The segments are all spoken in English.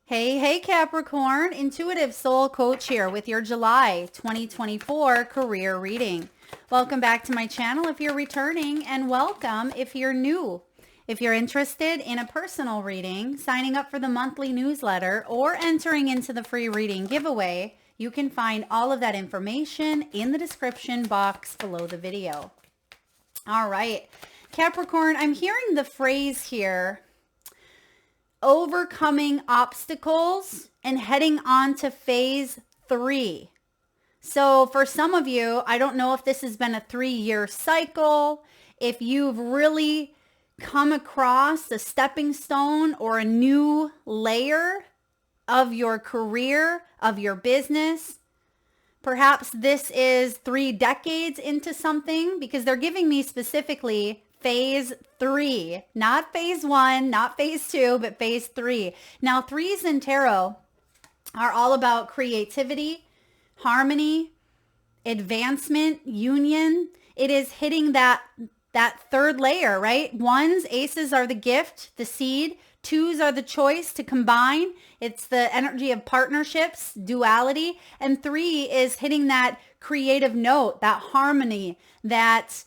Hey, Capricorn, Intuitive Soul Coach here with your July 2024 career reading. Welcome back to my channel if you're returning, and welcome if you're new. If you're interested in a personal reading, signing up for the monthly newsletter, or entering into the free reading giveaway, you can find all of that information in the description box below the video. All right, Capricorn, I'm hearing the phrase here, overcoming obstacles and heading on to phase 3. So for some of you, I don't know if this has been a 3-year cycle, if you've really come across a stepping stone or a new layer of your career, of your business. Perhaps this is 3 decades into something, because they're giving me specifically phase 3, not phase 1, not phase 2, but phase 3. Now, 3s in tarot are all about creativity, harmony, advancement, union. It is hitting that third layer, right? 1s, aces are the gift, the seed. 2s are the choice to combine. It's the energy of partnerships, duality. And 3 is hitting that creative note, that harmony, that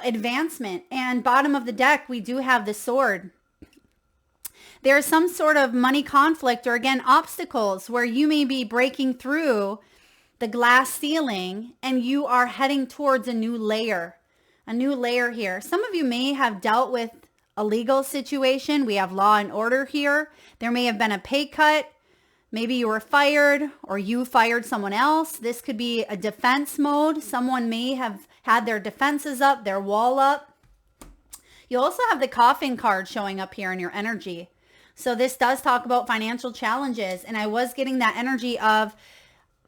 advancement. And bottom of the deck, we do have the sword. There's some sort of money conflict, or again, obstacles where you may be breaking through the glass ceiling and you are heading towards a new layer here. Some of you may have dealt with a legal situation. We have law and order here. There may have been a pay cut. Maybe you were fired or you fired someone else. This could be a defense mode. Someone may have had their defenses up, their wall up. You also have the coffin card showing up here in your energy. So this does talk about financial challenges. And I was getting that energy of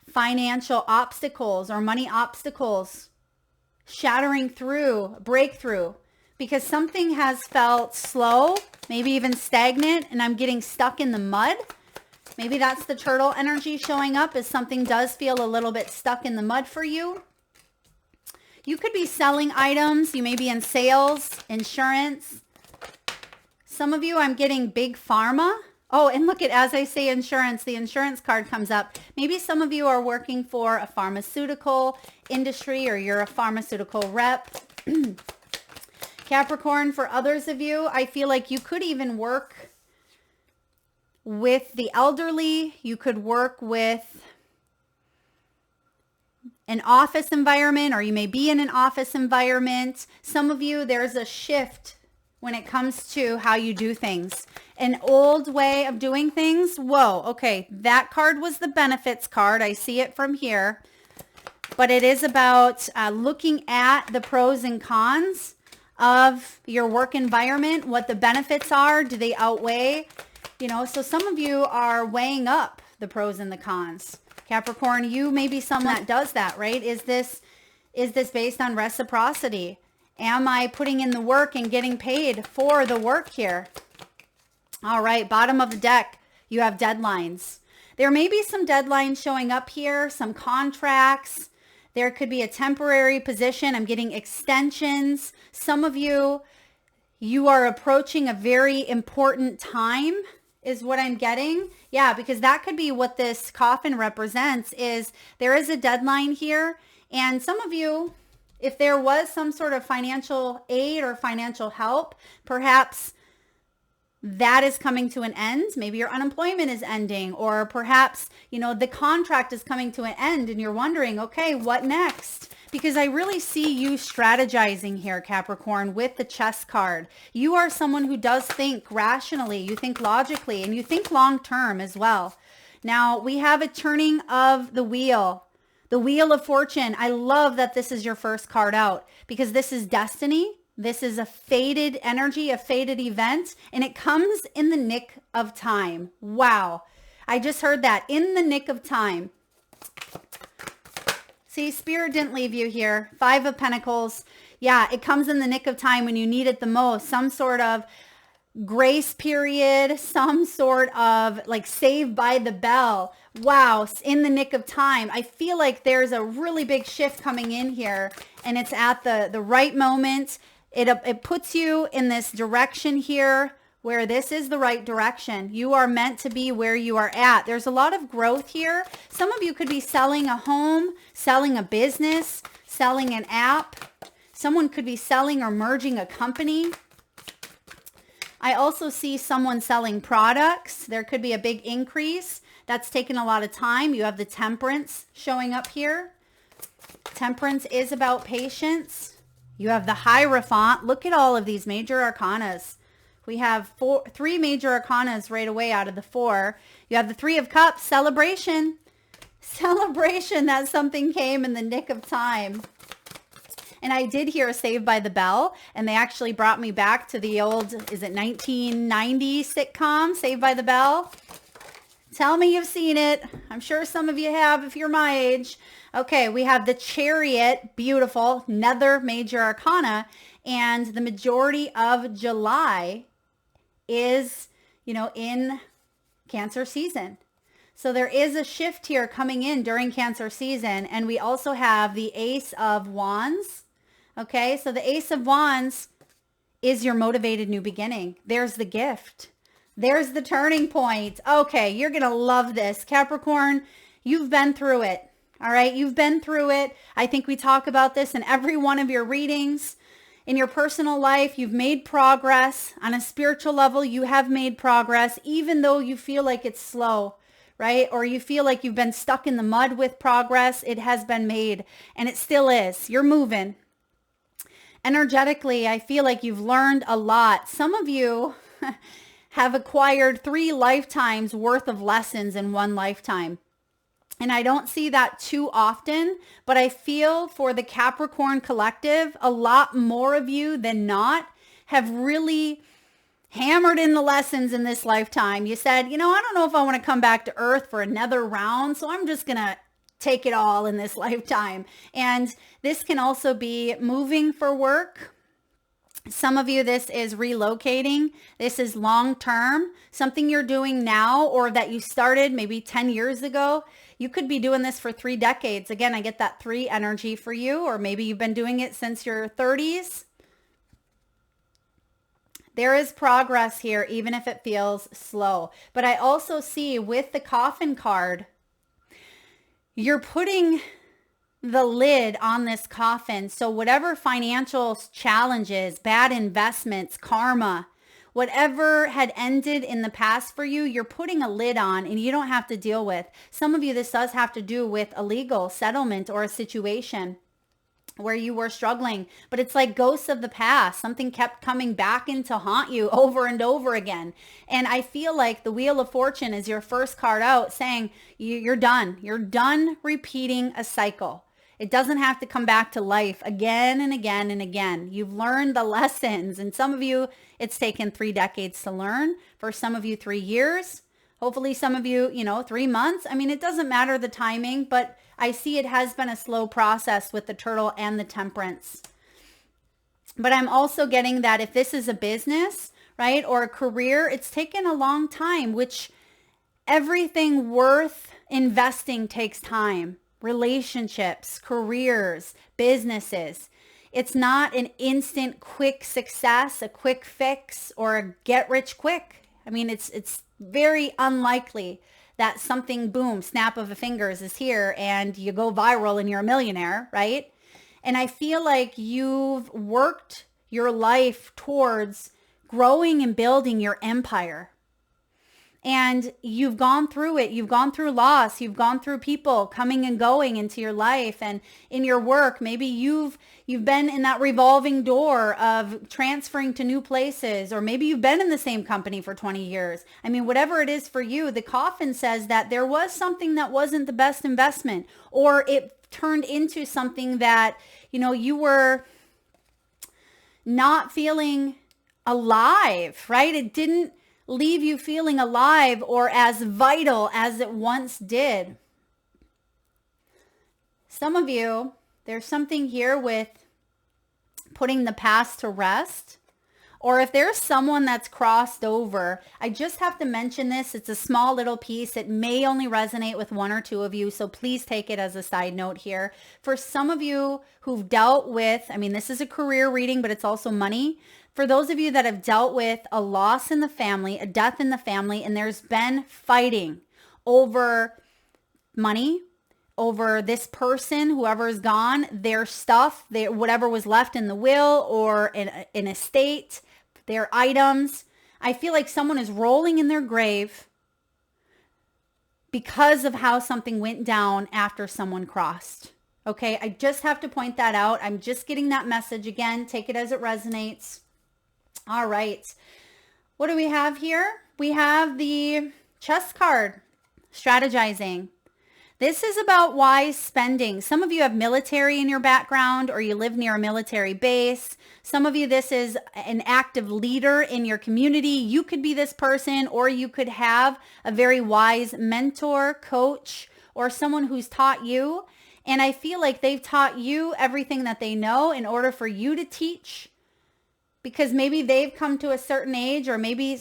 financial obstacles or money obstacles shattering through, breakthrough, because something has felt slow, maybe even stagnant, and I'm getting stuck in the mud. Maybe that's the turtle energy showing up, as something does feel a little bit stuck in the mud for you. You could be selling items. You may be in sales, insurance. Some of you, I'm getting big pharma. Oh, and look at, as I say insurance, the insurance card comes up. Maybe some of you are working for a pharmaceutical industry, or you're a pharmaceutical rep. Capricorn, for others of you, I feel like you could even work with the elderly. You could work with an office environment, or you may be in an office environment. Some of you, there's a shift when it comes to how you do things. An old way of doing things. Whoa, okay, that card was the benefits card. I see it from here. But it is about looking at the pros and cons of your work environment, what the benefits are. Do they outweigh? So some of you are weighing up the pros and the cons. Capricorn, you may be someone that does that, right? Is this based on reciprocity? Am I putting in the work and getting paid for the work here? All right, bottom of the deck, you have deadlines. There may be some deadlines showing up here, some contracts. There could be a temporary position. I'm getting extensions. Some of you are approaching a very important time, is what I'm getting. Yeah, because that could be what this coffin represents, is there is a deadline here. And some of you, if there was some sort of financial aid or financial help, perhaps that is coming to an end. Maybe your unemployment is ending, or perhaps, the contract is coming to an end and you're wondering, okay, what next? Because I really see you strategizing here, Capricorn, with the chess card. You are someone who does think rationally, you think logically, and you think long term as well. Now, we have a turning of the wheel of fortune. I love that this is your first card out, because this is destiny. This is a fated energy, a fated event, and it comes in the nick of time. Wow. I just heard that, in the nick of time. See, Spirit didn't leave you here. 5 of Pentacles. Yeah, it comes in the nick of time when you need it the most. Some sort of grace period, some sort of like saved by the bell. Wow, in the nick of time. I feel like there's a really big shift coming in here, and it's at the right moment. It puts you in this direction here where this is the right direction. You are meant to be where you are at. There's a lot of growth here. Some of you could be selling a home, selling a business, selling an app. Someone could be selling or merging a company. I also see someone selling products. There could be a big increase. That's taken a lot of time. You have the Temperance showing up here. Temperance is about patience. You have the Hierophant. Look at all of these major arcanas. We have three major arcanas right away out of the 4. You have the 3 of Cups, celebration. Celebration that something came in the nick of time. And I did hear Saved by the Bell, and they actually brought me back to the old, is it 1990 sitcom, Saved by the Bell? Tell me you've seen it. I'm sure some of you have if you're my age. Okay, we have the Chariot, beautiful, another major arcana, and the majority of July is, in Cancer season. So there is a shift here coming in during Cancer season, and we also have the Ace of Wands. Okay, so the Ace of Wands is your motivated new beginning. There's the gift. There's the turning point. Okay, you're going to love this. Capricorn, you've been through it. All right, you've been through it. I think we talk about this in every one of your readings. In your personal life, you've made progress. On a spiritual level, you have made progress, even though you feel like it's slow, right? Or you feel like you've been stuck in the mud with progress. It has been made, and it still is. You're moving. Energetically, I feel like you've learned a lot. Some of you have acquired 3 lifetimes worth of lessons in one lifetime. And I don't see that too often, but I feel for the Capricorn collective, a lot more of you than not have really hammered in the lessons in this lifetime. You said, I don't know if I want to come back to Earth for another round, so I'm just going to take it all in this lifetime. And this can also be moving for work. Some of you, this is relocating. This is long-term, something you're doing now or that you started maybe 10 years ago. You could be doing this for 3 decades. Again, I get that 3 energy for you, or maybe you've been doing it since your 30s. There is progress here, even if it feels slow. But I also see with the Coffin card, you're putting the lid on this coffin. So whatever financial challenges, bad investments, karma, whatever had ended in the past for you, you're putting a lid on and you don't have to deal with. Some of you, this does have to do with a legal settlement or a situation where you were struggling, but it's like ghosts of the past. Something kept coming back in to haunt you over and over again. And I feel like the Wheel of Fortune is your first card out saying you're done. You're done repeating a cycle. It doesn't have to come back to life again and again and again. You've learned the lessons. And some of you, it's taken 3 decades to learn. For some of you, 3 years. Hopefully some of you, 3 months. I mean, it doesn't matter the timing, but I see it has been a slow process with the Turtle and the Temperance. But I'm also getting that if this is a business, right, or a career, it's taken a long time, which everything worth investing takes time. Relationships, careers, businesses. It's not an instant quick success, a quick fix, or a get rich quick. I mean, it's very unlikely that something, boom, snap of a fingers is here and you go viral and you're a millionaire, right? And I feel like you've worked your life towards growing and building your empire. And you've gone through it. You've gone through loss. You've gone through people coming and going into your life and in your work. Maybe you've been in that revolving door of transferring to new places, or maybe you've been in the same company for 20 years. I mean, whatever it is for you, the Coffin says that there was something that wasn't the best investment, or it turned into something that, you were not feeling alive, right? It didn't leave you feeling alive or as vital as it once did. Some of you, there's something here with putting the past to rest. Or if there's someone that's crossed over, I just have to mention this. It's a small little piece. It may only resonate with 1 or 2 of you, so please take it as a side note here. For some of you who've dealt with, this is a career reading, but it's also money. For those of you that have dealt with a loss in the family, a death in the family, and there's been fighting over money, over this person, whoever is gone, their stuff, whatever was left in the will or in an estate, their items. I feel like someone is rolling in their grave because of how something went down after someone crossed. Okay, I just have to point that out. I'm just getting that message again. Take it as it resonates. All right. What do we have here? We have the chess card, strategizing. This is about wise spending. Some of you have military in your background or you live near a military base. Some of you, this is an active leader in your community. You could be this person, or you could have a very wise mentor, coach, or someone who's taught you. And I feel like they've taught you everything that they know in order for you to teach, because maybe they've come to a certain age, or maybe,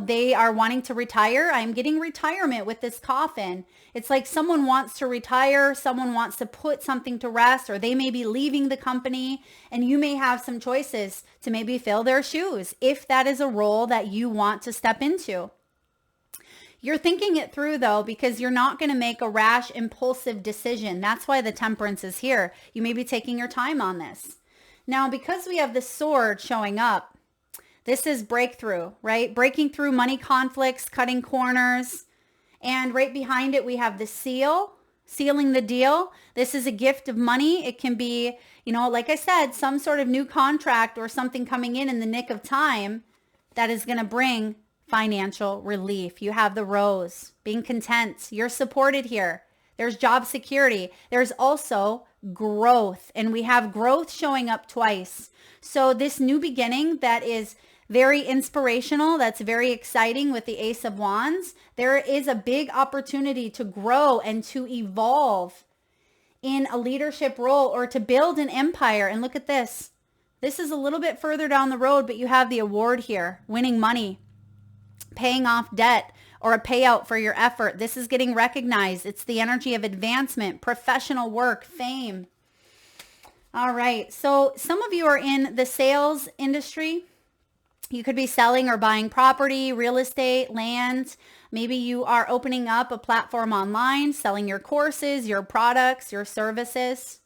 they are wanting to retire. I'm getting retirement with this coffin. It's like someone wants to retire, someone wants to put something to rest, or they may be leaving the company, and you may have some choices to maybe fill their shoes if that is a role that you want to step into. You're thinking it through though, because you're not going to make a rash, impulsive decision. That's why the temperance is here. You may be taking your time on this. Now, because we have the sword showing up, this is breakthrough, right? Breaking through money conflicts, cutting corners. And right behind it, we have the seal, sealing the deal. This is a gift of money. It can be, like I said, some sort of new contract or something coming in the nick of time that is going to bring financial relief. You have the rose, being content. You're supported here. There's job security. There's also growth, and we have growth showing up twice. So this new beginning that is very inspirational, that's very exciting with the Ace of Wands, there is a big opportunity to grow and to evolve in a leadership role or to build an empire. And look at this. This is a little bit further down the road, but you have the award here, winning money, paying off debt, or a payout for your effort. This is getting recognized. It's the energy of advancement, professional work, fame. All right. So some of you are in the sales industry. You could be selling or buying property, real estate, land. Maybe you are opening up a platform online, selling your courses, your products, your services.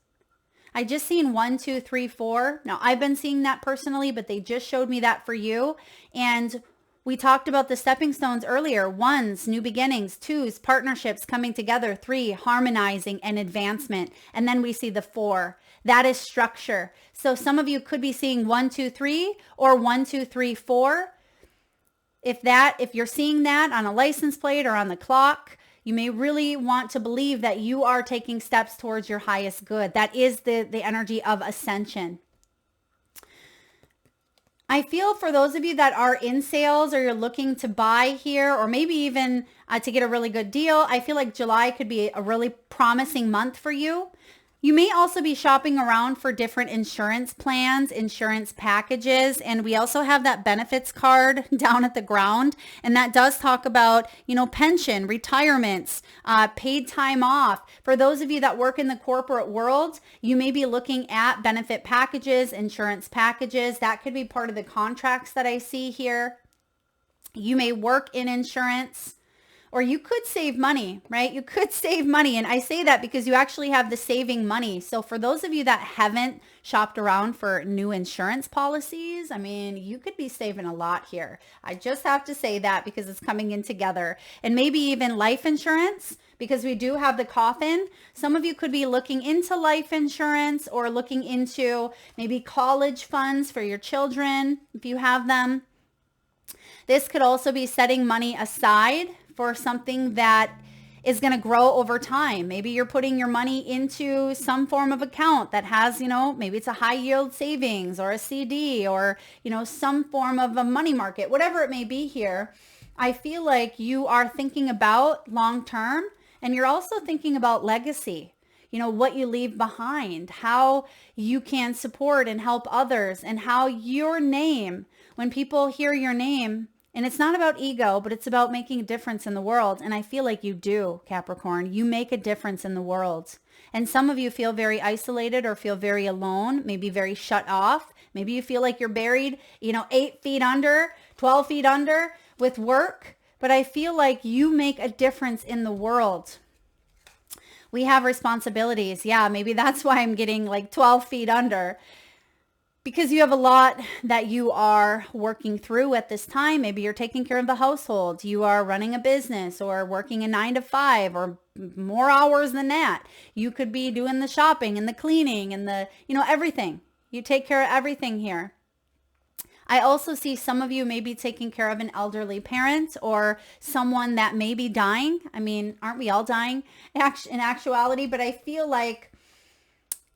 I just seen 1, 2, 3, 4. Now I've been seeing that personally, but they just showed me that for you. And we talked about the stepping stones earlier. 1s, new beginnings. 2s, partnerships coming together. 3, harmonizing and advancement. And then we see the 4. That is structure. So some of you could be seeing 1, 2, 3 or 1, 2, 3, 4. If you're seeing that on a license plate or on the clock, you may really want to believe that you are taking steps towards your highest good. That is the energy of ascension. I feel for those of you that are in sales or you're looking to buy here, or maybe even to get a really good deal, I feel like July could be a really promising month for you. You may also be shopping around for different insurance plans, insurance packages, and we also have that benefits card down at the ground, and that does talk about, pension, retirements, paid time off. For those of you that work in the corporate world, you may be looking at benefit packages, insurance packages. That could be part of the contracts that I see here. You may work in insurance. Or you could save money, right? You could save money. And I say that because you actually have the saving money. So for those of you that haven't shopped around for new insurance policies, you could be saving a lot here. I just have to say that because it's coming in together. And maybe even life insurance, because we do have the coffin. Some of you could be looking into life insurance or looking into maybe college funds for your children if you have them. This could also be setting money aside for something that is going to grow over time. Maybe you're putting your money into some form of account that has, maybe it's a high yield savings or a CD or, some form of a money market, whatever it may be here. I feel like you are thinking about long term, and you're also thinking about legacy, what you leave behind, how you can support and help others, and how your name, when people hear your name And it's not about ego, but it's about making a difference in the world. And I feel like you do, Capricorn. You make a difference in the world. And some of you feel very isolated or feel very alone, maybe very shut off. Maybe you feel like you're buried, 8 feet under, 12 feet under with work. But I feel like you make a difference in the world. We have responsibilities. Yeah, maybe that's why I'm getting like 12 feet under. Because you have a lot that you are working through at this time. Maybe you're taking care of the household. You are running a business or working a 9 to 5 or more hours than that. You could be doing the shopping and the cleaning and the, everything. You take care of everything here. I also see some of you may be taking care of an elderly parent or someone that may be dying. I mean, aren't we all dying in actuality? But I feel like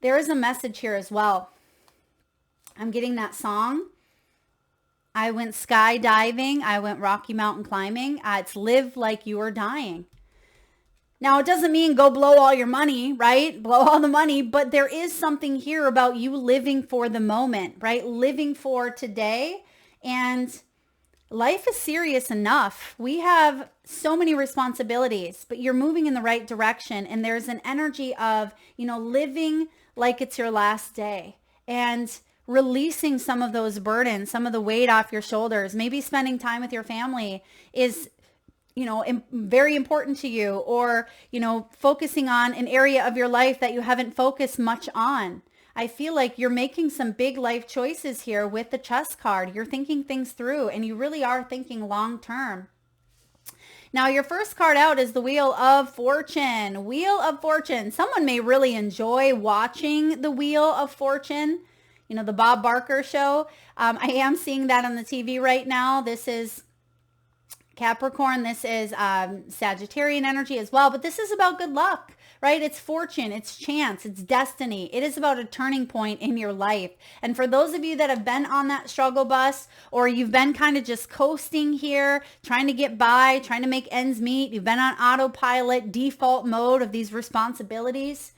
there is a message here as well. I'm getting that song. I went skydiving. I went Rocky Mountain climbing. It's live like you are dying. Now, it doesn't mean go blow all your money, right? Blow all the money. But there is something here about you living for the moment, right? Living for today. And life is serious enough. We have so many responsibilities, but you're moving in the right direction. And there's an energy of, living like it's your last day. And releasing some of those burdens, some of the weight off your shoulders. Maybe spending time with your family is, very important to you, or, focusing on an area of your life that you haven't focused much on. I feel like you're making some big life choices here with the Chess card. You're thinking things through, and you really are thinking long term. Now, your first card out is the Wheel of Fortune. Wheel of Fortune. Someone may really enjoy watching the Wheel of Fortune. The Bob Barker show. I am seeing that on the TV right now. This is Capricorn. This is Sagittarian energy as well. But this is about good luck, right? It's fortune. It's chance. It's destiny. It is about a turning point in your life. And for those of you that have been on that struggle bus, or you've been kind of just coasting here, trying to get by, trying to make ends meet, you've been on autopilot, default mode of these responsibilities,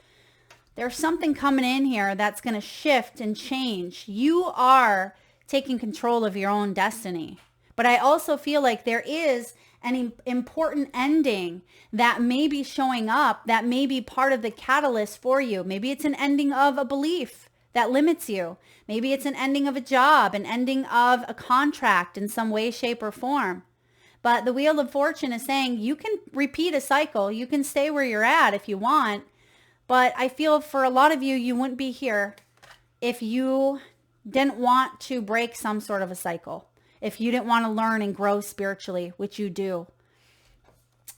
there's something coming in here that's going to shift and change. You are taking control of your own destiny. But I also feel like there is an important ending that may be showing up, that may be part of the catalyst for you. Maybe it's an ending of a belief that limits you. Maybe it's an ending of a job, an ending of a contract in some way, shape, or form. But the Wheel of Fortune is saying you can repeat a cycle. You can stay where you're at if you want. But I feel for a lot of you, you wouldn't be here if you didn't want to break some sort of a cycle, if you didn't want to learn and grow spiritually, which you do.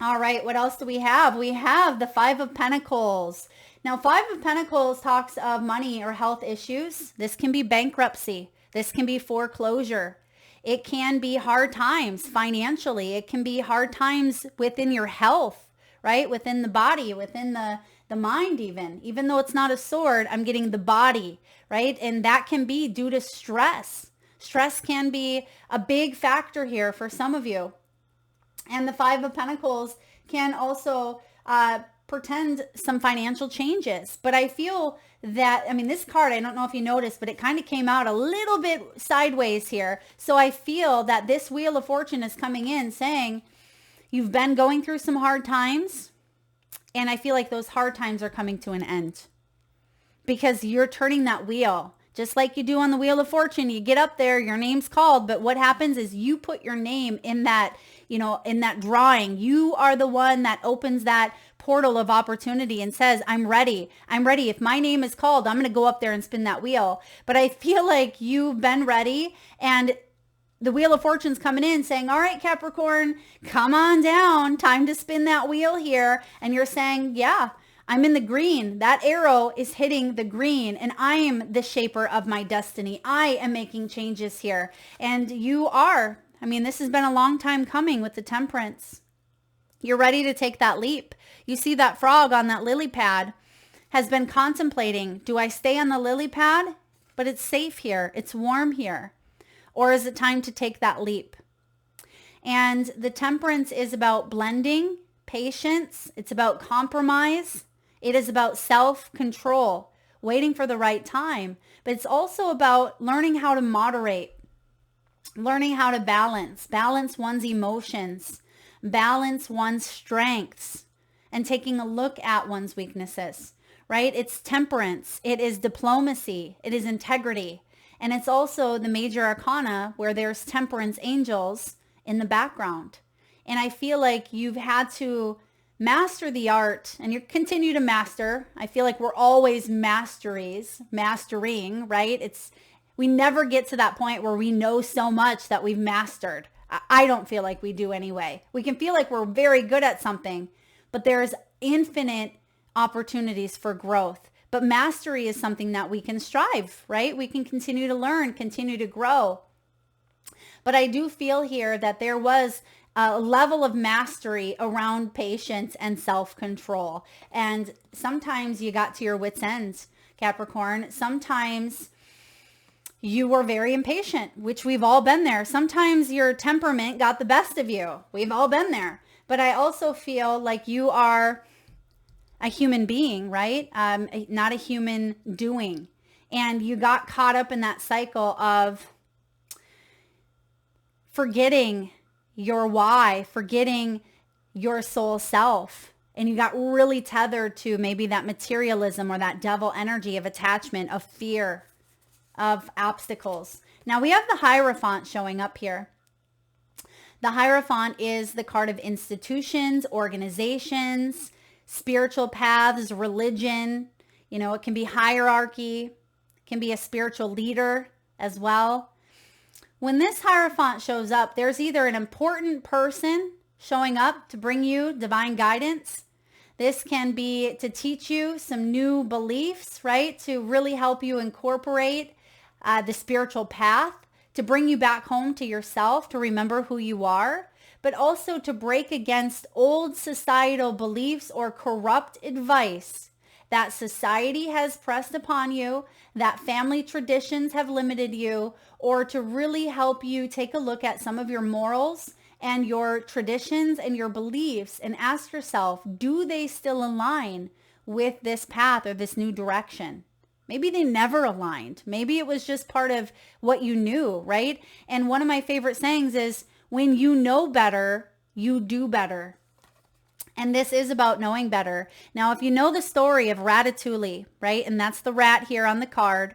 All right, what else do we have? We have the Five of Pentacles. Now, Five of Pentacles talks of money or health issues. This can be bankruptcy. This can be foreclosure. It can be hard times financially. It can be hard times within your health, right? Within the body, within the mind even though it's not a sword, I'm getting the body, right? And that can be due to stress. Stress can be a big factor here for some of you. And the Five of Pentacles can also portend some financial changes. But I feel that, this card, I don't know if you noticed, but it kind of came out a little bit sideways here. So I feel that this Wheel of Fortune is coming in saying you've been going through some hard times. And I feel like those hard times are coming to an end because you're turning that wheel. Just like you do on the Wheel of Fortune, you get up there, your name's called, but what happens is you put your name in that, in that drawing. You are the one that opens that portal of opportunity and says, I'm ready. I'm ready. If my name is called, I'm going to go up there and spin that wheel. But I feel like you've been ready, and the Wheel of Fortune's coming in saying, all right, Capricorn, come on down. Time to spin that wheel here. And you're saying, yeah, I'm in the green. That arrow is hitting the green, and I am the shaper of my destiny. I am making changes here. And you are. This has been a long time coming with the Temperance. You're ready to take that leap. You see that frog on that lily pad has been contemplating, do I stay on the lily pad? But it's safe here. It's warm here. Or is it time to take that leap? And the Temperance is about blending, patience. It's about compromise. It is about self-control, waiting for the right time. But it's also about learning how to moderate. learning how to balance one's emotions, balance one's strengths, and taking a look at one's weaknesses, right? It's temperance, it is diplomacy, it is integrity. And it's also the major arcana where there's temperance angels in the background. And I feel like you've had to master the art, and you continue to master. I feel like we're always mastering, right? We never get to that point where we know so much that we've mastered. I don't feel like we do anyway. We can feel like we're very good at something, but there's infinite opportunities for growth. But mastery is something that we can strive, right? We can continue to learn, continue to grow. But I do feel here that there was a level of mastery around patience and self-control. And sometimes you got to your wit's end, Capricorn. Sometimes you were very impatient, which we've all been there. Sometimes your temperament got the best of you. We've all been there. But I also feel like you are a human being, right? Not a human doing. And you got caught up in that cycle of forgetting your why, forgetting your soul self. And you got really tethered to maybe that materialism or that devil energy of attachment, of fear, of obstacles. Now we have the Hierophant showing up here. The Hierophant is the card of institutions, organizations, spiritual paths, religion. You know, it can be hierarchy, it can be a spiritual leader as well. When this Hierophant shows up, there's either an important person showing up to bring you divine guidance. This can be to teach you some new beliefs, right? To really help you incorporate the spiritual path, to bring you back home to yourself, to remember who you are, but also to break against old societal beliefs or corrupt advice that society has pressed upon you, that family traditions have limited you, or to really help you take a look at some of your morals and your traditions and your beliefs and ask yourself, do they still align with this path or this new direction? Maybe they never aligned. Maybe it was just part of what you knew, right? And one of my favorite sayings is, when you know better, you do better. And this is about knowing better. Now, if you know the story of Ratatouille, right? And that's the rat here on the card.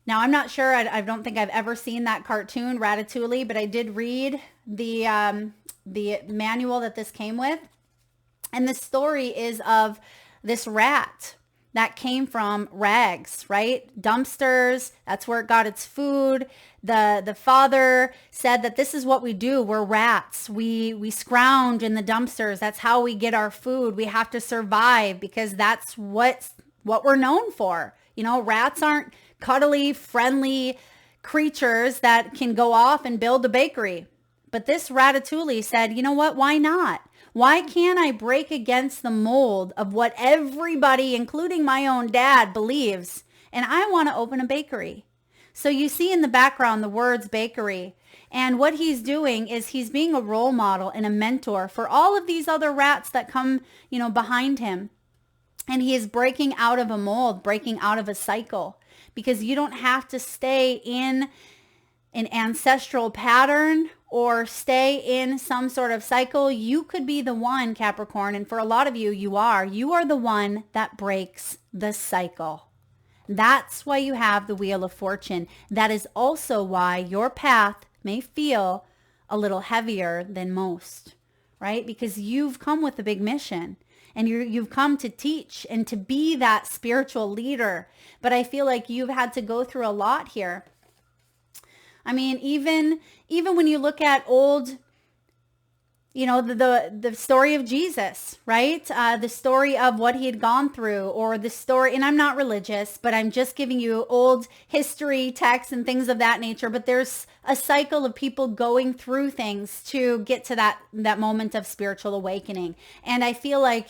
Now, I'm not sure. I don't think I've ever seen that cartoon, Ratatouille, but I did read the manual that this came with. And the story is of this rat that came from rags, right? Dumpsters, that's where it got its food. The father said that this is what we do. We're rats. We scrounge in the dumpsters. That's how we get our food. We have to survive because that's what we're known for. You know, rats aren't cuddly, friendly creatures that can go off and build a bakery. But this Ratatouille said, you know what? Why not? Why can't I break against the mold of what everybody, including my own dad, believes? And I want to open a bakery. So you see in the background the words bakery. And what he's doing is he's being a role model and a mentor for all of these other rats that come, you know, behind him. And he is breaking out of a mold, breaking out of a cycle, because you don't have to stay in an ancestral pattern or stay in some sort of cycle. You could be the one, Capricorn, and for a lot of you, you are the one that breaks the cycle. That's why you have the Wheel of Fortune. That is also why your path may feel a little heavier than most, right? Because you've come with a big mission and you've come to teach and to be that spiritual leader. But I feel like you've had to go through a lot here. I mean, even when you look at old, you know, the story of Jesus, right? The story of what he had gone through, or the story, and I'm not religious, but I'm just giving you old history texts and things of that nature. But there's a cycle of people going through things to get to that moment of spiritual awakening. And I feel like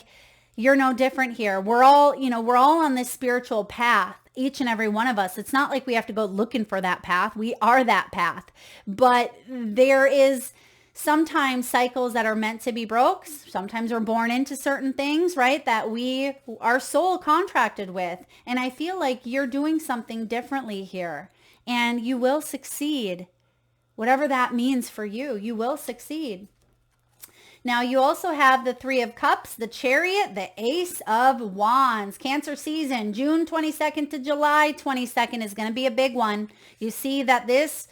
you're no different here. We're all on this spiritual path. Each and every one of us. It's not like we have to go looking for that path. We are that path. But there is sometimes cycles that are meant to be broke. Sometimes we're born into certain things, right? That our soul contracted with. And I feel like you're doing something differently here. and you will succeed. Whatever that means for you, you will succeed. Now you also have the Three of Cups, the Chariot, the Ace of Wands. Cancer season, June 22nd to July 22nd is going to be a big one. You see that is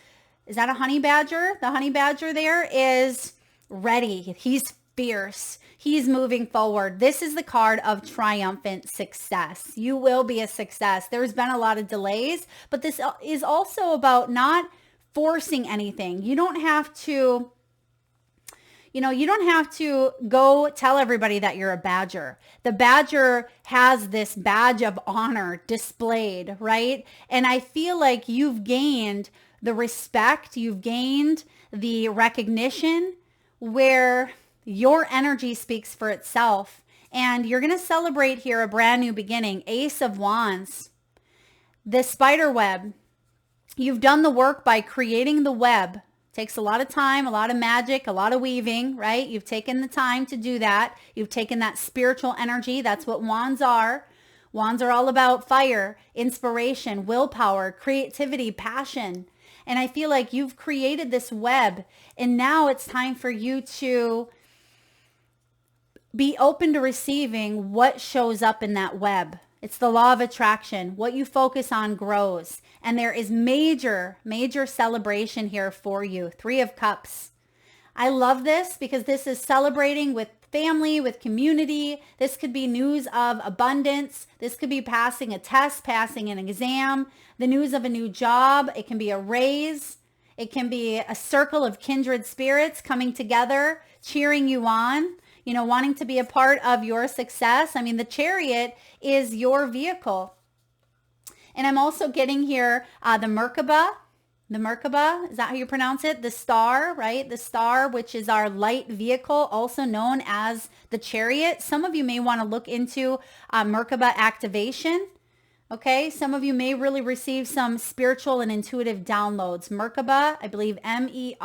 that a honey badger? The honey badger there is ready. He's fierce. He's moving forward. This is the card of triumphant success. You will be a success. There's been a lot of delays, but this is also about not forcing anything. You don't have to go tell everybody that you're a badger. The badger has this badge of honor displayed, right? And I feel like you've gained the respect, you've gained the recognition where your energy speaks for itself. And you're going to celebrate here a brand new beginning. Ace of Wands. The spider web. You've done the work by creating the web. Takes a lot of time, a lot of magic, a lot of weaving, right? You've taken the time to do that. You've taken that spiritual energy. That's what wands are. Wands are all about fire, inspiration, willpower, creativity, passion. And I feel like you've created this web, and now it's time for you to be open to receiving what shows up in that web. It's the law of attraction. What you focus on grows. And there is major celebration here for you. Three of Cups. I love this because this is celebrating with family, with community. This could be news of abundance. This could be passing a test, passing an exam, the news of a new job. It can be a raise. It can be a circle of kindred spirits coming together, cheering you on, wanting to be a part of your success. I mean, the Chariot is your vehicle. And I'm also getting here the Merkaba. The Merkaba, is that how you pronounce it? The star, right? The star, which is our light vehicle, also known as the Chariot. Some of you may want to look into Merkaba activation. Okay, some of you may really receive some spiritual and intuitive downloads. Merkaba, I believe Merkaba.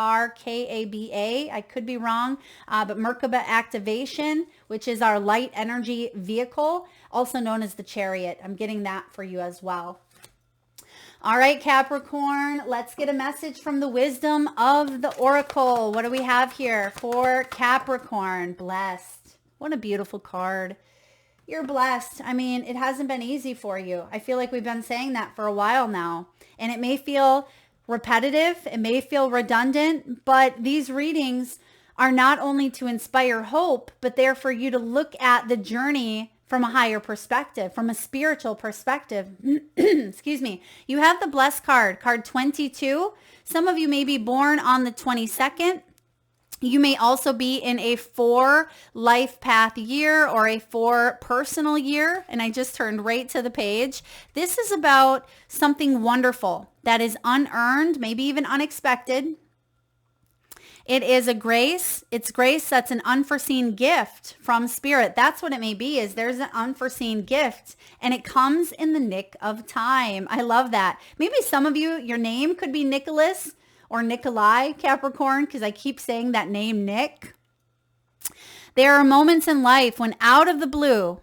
I could be wrong, but Merkaba activation, which is our light energy vehicle, also known as the Chariot. I'm getting that for you as well. All right, Capricorn, let's get a message from the wisdom of the Oracle. What do we have here for Capricorn? Blessed. What a beautiful card. You're blessed. I mean, it hasn't been easy for you. I feel like we've been saying that for a while now. And it may feel repetitive. It may feel redundant. But these readings are not only to inspire hope, but they're for you to look at the journey from a higher perspective, from a spiritual perspective. Excuse me. You have the blessed card, card 22. Some of you may be born on the 22nd. You may also be in a 4 life path year or a 4 personal year. And I just turned right to the page. This is about something wonderful that is unearned, maybe even unexpected. It is a grace. It's grace that's an unforeseen gift from Spirit. That's what it may be, is there's an unforeseen gift and it comes in the nick of time. I love that. Maybe some of you, your name could be Nicholas or Nikolai, Capricorn, because I keep saying that name, Nick. There are moments in life when out of the blue,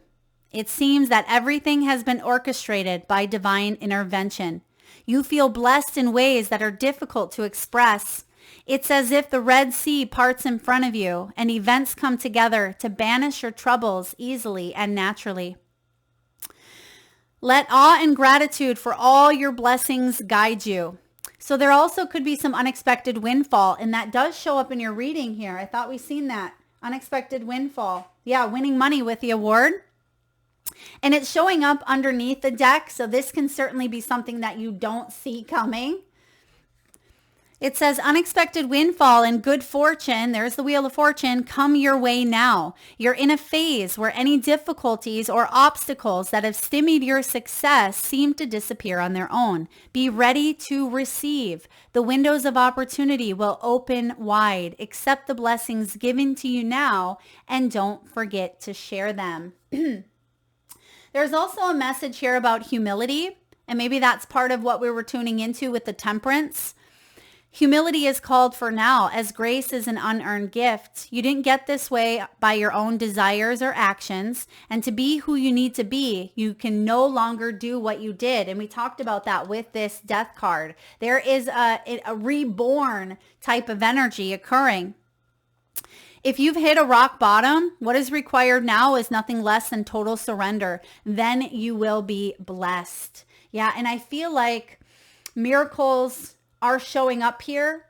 it seems that everything has been orchestrated by divine intervention. You feel blessed in ways that are difficult to express. It's as if the Red Sea parts in front of you and events come together to banish your troubles easily and naturally. Let awe and gratitude for all your blessings guide you. So there also could be some unexpected windfall, and that does show up in your reading here. I thought we seen that. Unexpected windfall. Yeah, winning money with the award. And it's showing up underneath the deck, so this can certainly be something that you don't see coming. It says unexpected windfall and good fortune, there's the Wheel of Fortune, come your way now. You're in a phase where any difficulties or obstacles that have stymied your success seem to disappear on their own. Be ready to receive. The windows of opportunity will open wide. Accept the blessings given to you now and don't forget to share them. There's also a message here about humility, and maybe that's part of what we were tuning into with the temperance. Humility is called for now, as grace is an unearned gift. You didn't get this way by your own desires or actions. And to be who you need to be, you can no longer do what you did. And we talked about that with this death card. There is a reborn type of energy occurring. If you've hit a rock bottom, what is required now is nothing less than total surrender. Then you will be blessed. Yeah, and I feel like miracles are showing up here.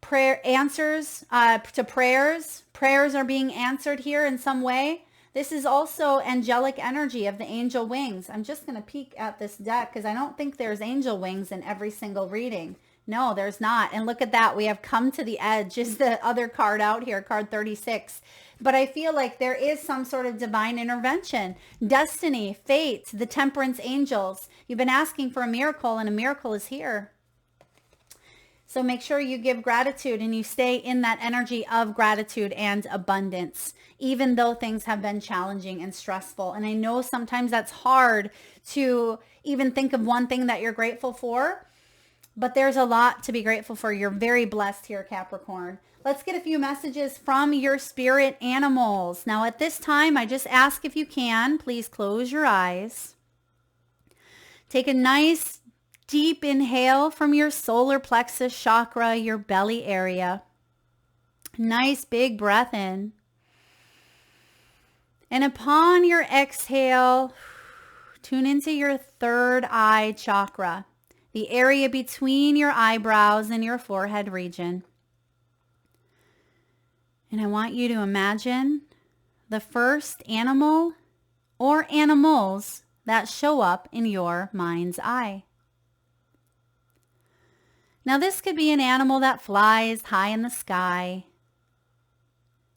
Prayer answers to prayers. Prayers are being answered here in some way. This is also angelic energy of the angel wings. I'm just going to peek at this deck because I don't think there's angel wings in every single reading. No, there's not. And look at that. We have come to the edge is the other card out here, card 36. But I feel like there is some sort of divine intervention. Destiny, fate, the temperance angels. You've been asking for a miracle and a miracle is here. So make sure you give gratitude and you stay in that energy of gratitude and abundance, even though things have been challenging and stressful. And I know sometimes that's hard to even think of one thing that you're grateful for, but there's a lot to be grateful for. You're very blessed here, Capricorn. Let's get a few messages from your spirit animals. Now at this time, I just ask if you can, please close your eyes. Take a nice deep inhale from your solar plexus chakra, your belly area. Nice big breath in. And upon your exhale, tune into your third eye chakra, the area between your eyebrows and your forehead region. And I want you to imagine the first animal or animals that show up in your mind's eye. Now this could be an animal that flies high in the sky.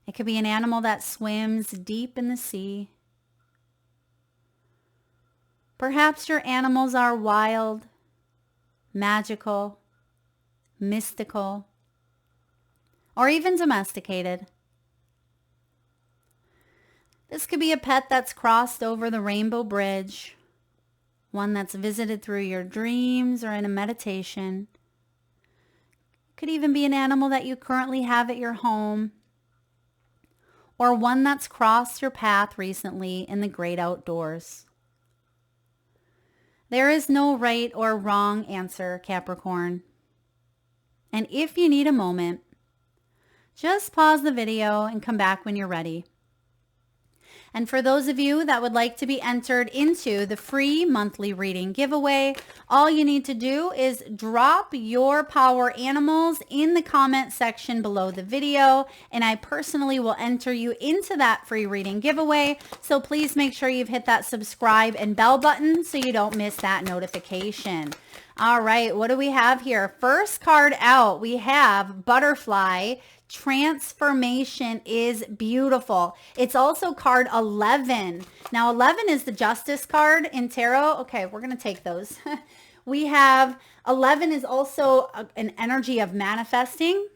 It could be an animal that swims deep in the sea. Perhaps your animals are wild, magical, mystical, or even domesticated. This could be a pet that's crossed over the rainbow bridge, one that's visited through your dreams or in a meditation. Could even be an animal that you currently have at your home, or one that's crossed your path recently in the great outdoors. There is no right or wrong answer, Capricorn. And if you need a moment, just pause the video and come back when you're ready. And for those of you that would like to be entered into the free monthly reading giveaway, all you need to do is drop your power animals in the comment section below the video, and I personally will enter you into that free reading giveaway. So please make sure you've hit that subscribe and bell button so you don't miss that notification. All right, what do we have here? First card out, we have Butterfly. Transformation is beautiful. It's also card 11. Now 11 is the Justice card in tarot. Okay, we're going to take those. We have 11 is also an energy of manifesting.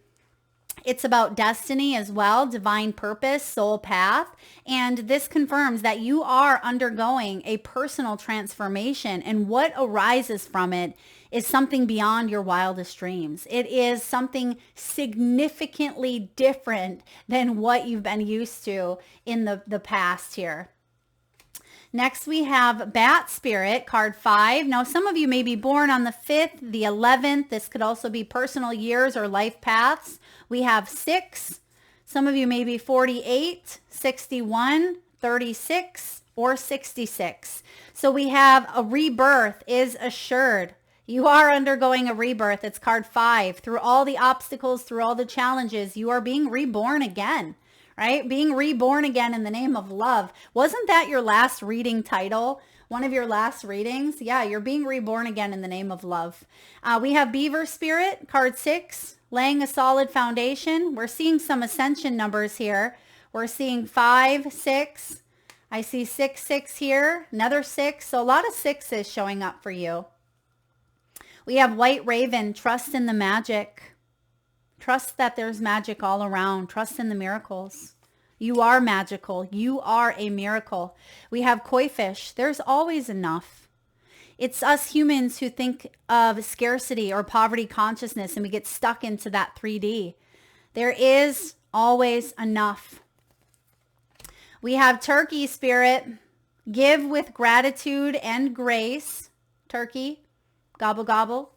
It's about destiny as well, divine purpose, soul path. And this confirms that you are undergoing a personal transformation, and what arises from it is something beyond your wildest dreams. It is something significantly different than what you've been used to in the past here. Next, we have Bat Spirit, card 5. Now, some of you may be born on the 5th, the 11th. This could also be personal years or life paths. We have 6. Some of you may be 48, 61, 36, or 66. So we have a rebirth is assured. You are undergoing a rebirth. It's card 5. Through all the obstacles, through all the challenges, you are being reborn again, right? Being reborn again in the name of love. Wasn't that your last reading title? One of your last readings? Yeah, you're being reborn again in the name of love. We have Beaver Spirit, card 6, laying a solid foundation. We're seeing some ascension numbers here. We're seeing 5, 6. I see 6, 6 here, another 6. So a lot of 6s showing up for you. We have White Raven, trust in the magic. Trust that there's magic all around. Trust in the miracles. You are magical. You are a miracle. We have Koi Fish. There's always enough. It's us humans who think of scarcity or poverty consciousness and we get stuck into that 3D. There is always enough. We have Turkey spirit. Give with gratitude and grace. Turkey. Gobble, gobble.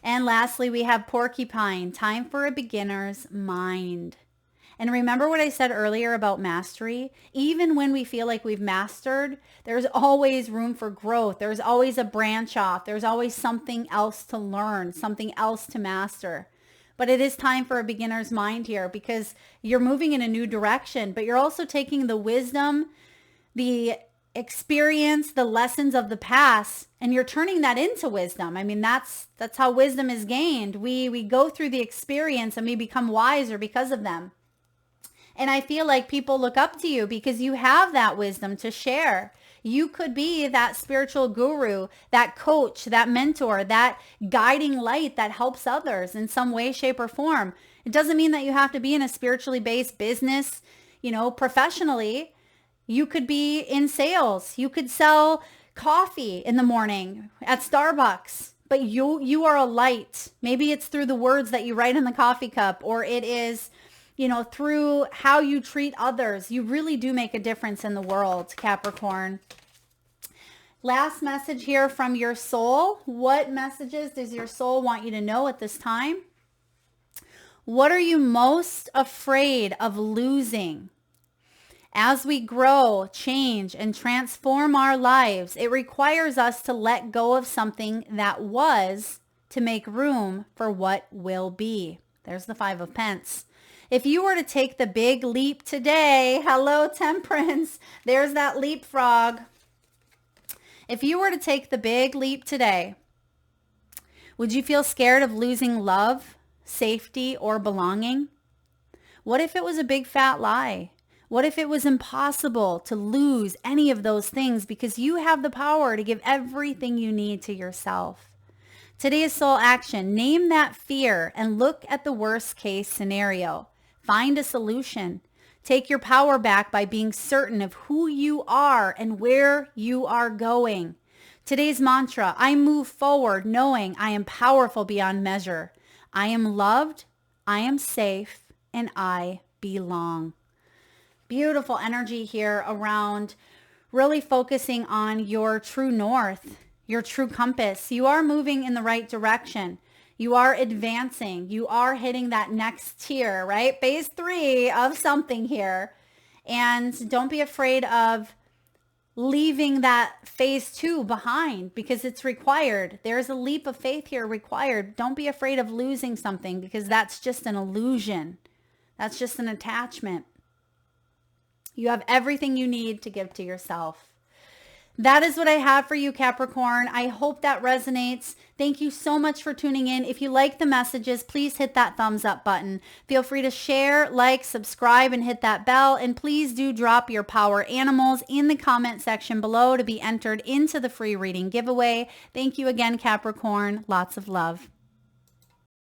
And lastly, we have porcupine. Time for a beginner's mind. And remember what I said earlier about mastery? Even when we feel like we've mastered, there's always room for growth. There's always a branch off. There's always something else to learn, something else to master. But it is time for a beginner's mind here because you're moving in a new direction, but you're also taking the wisdom, the experience, the lessons of the past, and you're turning that into wisdom. I mean, that's how wisdom is gained. We go through the experience and we become wiser because of them. And I feel like people look up to you because you have that wisdom to share. You could be that spiritual guru, that coach, that mentor, that guiding light that helps others in some way, shape, or form. It doesn't mean that you have to be in a spiritually based business, professionally. You could be in sales. You could sell coffee in the morning at Starbucks, but you are a light. Maybe it's through the words that you write in the coffee cup, or it is through how you treat others. You really do make a difference in the world, Capricorn. Last message here from your soul. What messages does your soul want you to know at this time? What are you most afraid of losing? As we grow, change, and transform our lives, it requires us to let go of something that was to make room for what will be. There's the 5 of Pence. If you were to take the big leap today, hello, Temperance, there's that leapfrog. If you were to take the big leap today, would you feel scared of losing love, safety, or belonging? What if it was a big fat lie? What if it was impossible to lose any of those things because you have the power to give everything you need to yourself? Today's soul action, name that fear and look at the worst case scenario. Find a solution. Take your power back by being certain of who you are and where you are going. Today's mantra, I move forward knowing I am powerful beyond measure. I am loved, I am safe, and I belong. Beautiful energy here around really focusing on your true north, your true compass. You are moving in the right direction. You are advancing. You are hitting that next tier, right? Phase 3 of something here. And don't be afraid of leaving that phase 2 behind because it's required. There's a leap of faith here required. Don't be afraid of losing something because that's just an illusion. That's just an attachment. You have everything you need to give to yourself. That is what I have for you, Capricorn. I hope that resonates. Thank you so much for tuning in. If you like the messages, please hit that thumbs up button. Feel free to share, like, subscribe, and hit that bell. And please do drop your power animals in the comment section below to be entered into the free reading giveaway. Thank you again, Capricorn. Lots of love.